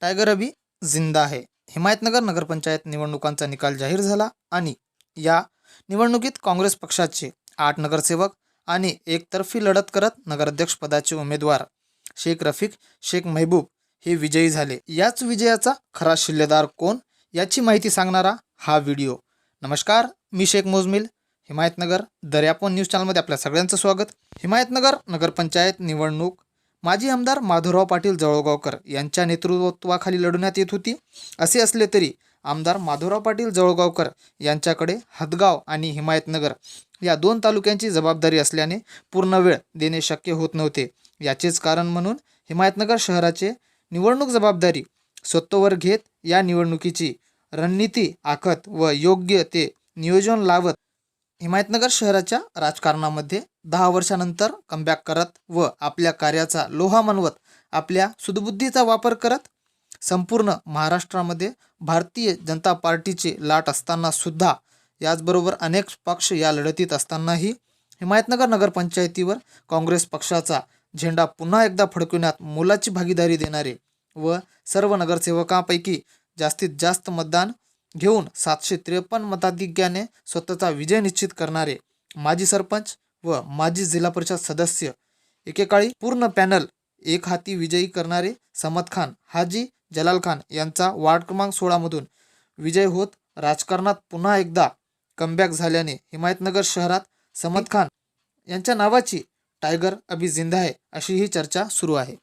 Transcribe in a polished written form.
Tiger अभी जिंदा आहे. हिमायतनगर नगरपंचायत निवडणुकांचा निकाल जाहीर झाला आणि या निवडणुकीत काँग्रेस पक्षाचे 8 नगरसेवक आणि एकतर्फी लढत करत नगराध्यक्षपदाचे उमेदवार शेख रफीक शेख महबूब हे विजयी झाले. याच विजयाचा खरा शिल्लेदार कोण याची माहिती सांगणारा हा व्हिडिओ. नमस्कार, मी शेख मोजमिल. हिमायतनगर दर्यापूर न्यूज चॅनलमध्ये आपल्या सगळ्यांचं स्वागत. हिमायतनगर नगरपंचायत निवडणूक माजी आमदार माधवराव पाटील जवळगावकर यांच्या नेतृत्वाखाली लढवण्यात येत होती. असे असले तरी आमदार माधवराव पाटील जवळगावकर यांच्याकडे हदगाव आणि हिमायतनगर या 2 तालुक्यांची जबाबदारी असल्याने पूर्ण वेळ देणे शक्य होत नव्हते. याचेच कारण म्हणून हिमायतनगर शहराचे निवडणूक जबाबदारी स्वतःवर घेत या निवडणुकीची रणनीती आखत व योग्य ते नियोजन लावत हिमायतनगर शहराच्या राजकारणामध्ये 10 वर्षानंतर कमबॅक करत व आपल्या कार्याचा लोहा मानवत आपल्या सुदबुद्धीचा वापर करत संपूर्ण महाराष्ट्रामध्ये भारतीय जनता पार्टीचे लाट असताना सुद्धा, याचबरोबर अनेक पक्ष या लढतीत असतानाही हिमायतनगर नगरपंचायतीवर काँग्रेस पक्षाचा झेंडा पुन्हा एकदा फडकविण्यात मोलाची भागीदारी देणारे व सर्व नगरसेवकांपैकी जास्तीत जास्त मतदान घेऊन 753 मताधिक्याने स्वतःचा विजय निश्चित करणारे माजी सरपंच व माजी जिल्हा परिषद सदस्य, एकेकाळी पूर्ण पॅनल एक हाती विजयी करणारे समद खान हाजी जलाल खान यांचा वार्ड क्रमांक 16 मधून विजय होत राजकारणात पुन्हा एकदा कमबॅक झाल्याने हिमायतनगर शहरात समद खान यांच्या नावाची टायगर अभी जिंदा आहे अशी ही चर्चा सुरू आहे.